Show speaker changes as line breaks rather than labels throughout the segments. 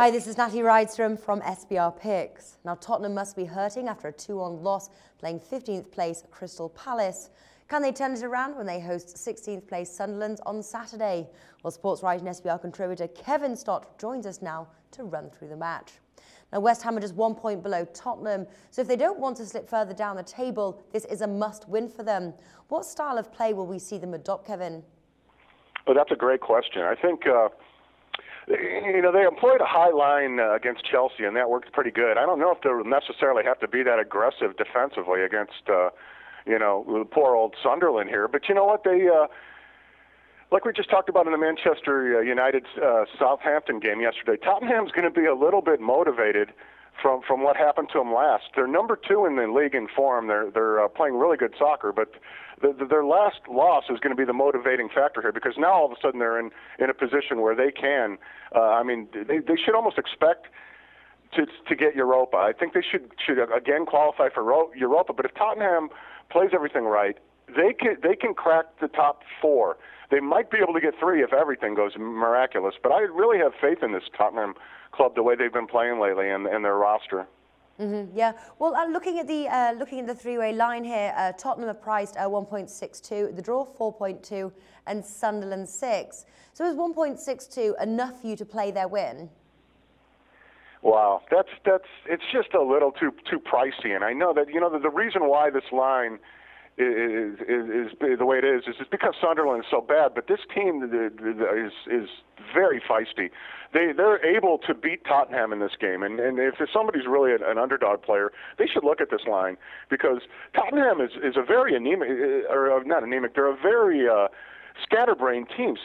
Hi, this is Natalie Rydstrom from SBR Picks. Now, Tottenham must be hurting after a 2-1 loss, playing 15th place Crystal Palace. Can they turn it around when they host 16th place Sunderland on Saturday? Well, sports writer and SBR contributor Kevin Stott joins us now to run through the match. Now, West Ham are just 1 point below Tottenham, so if they don't want to slip further down the table, this is a must-win for them. What style of play will we see them adopt, Kevin?
Well, that's a great question. I think, they employed a high line against Chelsea, and that worked pretty good. I don't know if they'll necessarily have to be that aggressive defensively against, poor old Sunderland here. But you know what? They, like we just talked about in the Manchester United Southampton game yesterday, Tottenham's going to be a little bit motivated from what happened to them last. They're number 2 in the league in form. They're playing really good soccer, but their last loss is going to be the motivating factor here, because now all of a sudden they're in a position where they can. They should almost expect to get Europa. I think they should again qualify for Europa. But if Tottenham plays everything right, they can crack the top 4. They might be able to get 3 if everything goes miraculous. But I really have faith in this Tottenham club, the way they've been playing lately, and their roster.
Yeah. Well, looking at the three-way line here, Tottenham are priced at 1.62, the draw 4.2, and Sunderland 6. So is 1.62 enough for you to play their win?
Wow, it's just a little too pricey, and I know that the reason why this line is the way it is because Sunderland is so bad, but this team is very feisty. They're able to beat Tottenham in this game, and if somebody's really an underdog player, they should look at this line, because Tottenham is a very anemic, or not anemic, they're a very scatterbrained team.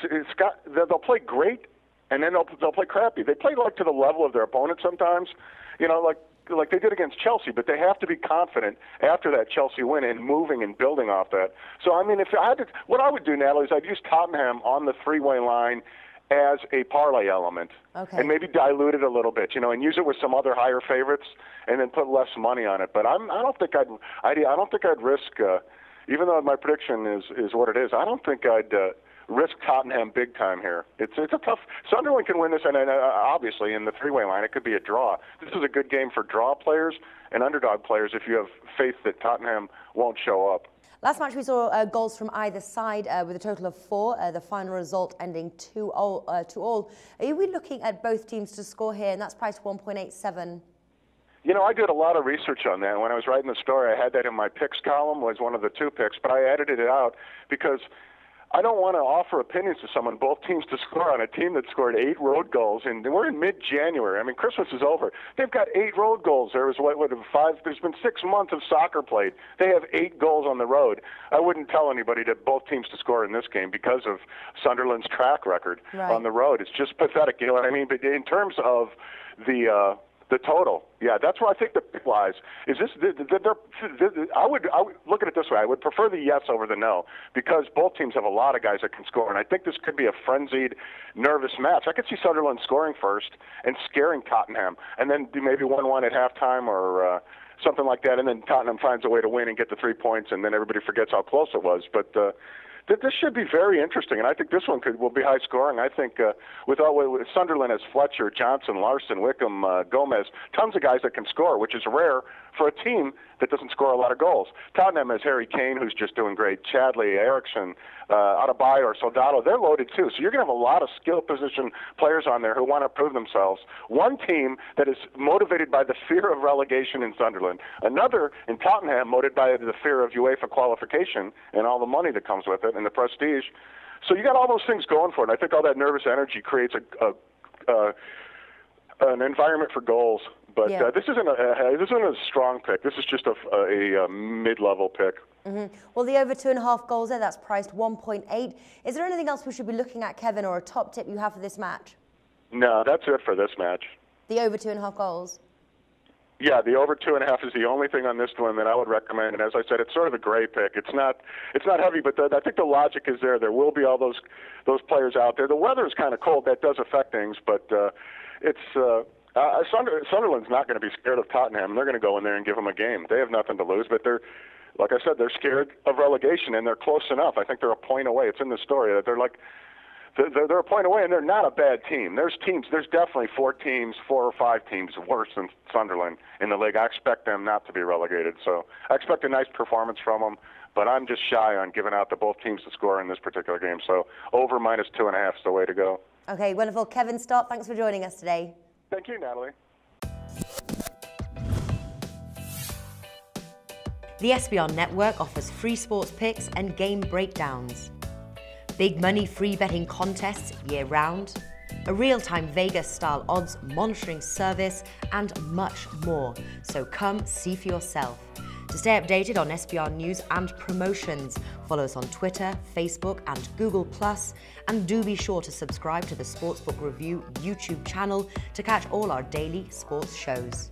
They'll play great, and then they'll play crappy. They play like to the level of their opponent sometimes, like they did against Chelsea, but they have to be confident after that Chelsea win and moving and building off that. So, if I had to, what I would do, Natalie, is I'd use Tottenham on the three-way line as a parlay element, and maybe dilute it a little bit, and use it with some other higher favorites, and then put less money on it. But I don't think I'd risk, even though my prediction is what it is. I don't think I'd risk Tottenham big time here. It's a tough. Sunderland can win this, and obviously in the three-way line, it could be a draw. This is a good game for draw players and underdog players if you have faith that Tottenham won't show up.
Last match we saw goals from either side with a total of 4, the final result ending 2-all. Are we looking at both teams to score here, and that's priced 1.87?
I did a lot of research on that. When I was writing the story, I had that in my picks column, was one of the 2 picks, but I edited it out because I don't want to offer opinions to someone, both teams to score on a team that scored 8 road goals, and we're in mid-January. Christmas is over. They've got 8 road goals. There was there's been 6 months of soccer played. They have 8 goals on the road. I wouldn't tell anybody that both teams to score in this game because of Sunderland's track record on the road. It's just pathetic, you know what I mean? But in terms of the total, yeah, that's where I think the pick lies. Is this? I would look at it this way. I would prefer the yes over the no, because both teams have a lot of guys that can score, and I think this could be a frenzied, nervous match. I could see Sunderland scoring first and scaring Tottenham, and then maybe 1-1 at halftime or something like that, and then Tottenham finds a way to win and get the 3 points, and then everybody forgets how close it was. But this should be very interesting, and I think this one will be high scoring. I think with Sunderland has Fletcher, Johnson, Larson, Wickham, Gomez, tons of guys that can score, which is rare for a team that doesn't score a lot of goals. Tottenham has Harry Kane, who's just doing great, Chadley, Eriksson, Adebayor, Soldado. They're loaded too, so you're going to have a lot of skill position players on there who want to prove themselves. One team that is motivated by the fear of relegation in Sunderland. Another in Tottenham motivated by the fear of UEFA qualification and all the money that comes with it and the prestige. So you got all those things going for it. And I think all that nervous energy creates an environment for goals. But this isn't a strong pick. This is just a mid-level pick.
Well, the over 2.5 goals there, that's priced 1.8. Is there anything else we should be looking at, Kevin, or a top tip you have for this match?
No, that's it for this match.
The over 2.5 goals?
Yeah, the over 2.5 is the only thing on this one that I would recommend. And as I said, it's sort of a gray pick. It's not heavy, but I think the logic is there. There will be all those players out there. The weather is kind of cold. That does affect things, but Sunderland's not going to be scared of Tottenham. They're going to go in there and give them a game. They have nothing to lose, but like I said, they're scared of relegation, and they're close enough. I think they're a point away. It's in the story that they're a point away, and they're not a bad team. There's definitely 4 or 5 teams worse than Sunderland in the league. I expect them not to be relegated, so I expect a nice performance from them, but I'm just shy on giving out the both teams to score in this particular game, so over -2.5 is the way to go.
Okay, wonderful. Kevin Stott, thanks for joining us today.
Thank you, Natalie.
The SBR network offers free sports picks and game breakdowns, big money free betting contests year-round, a real-time Vegas-style odds monitoring service, and much more. So come see for yourself. To stay updated on SBR news and promotions, follow us on Twitter, Facebook, and Google+, and do be sure to subscribe to the SportsBook Review YouTube channel to catch all our daily sports shows.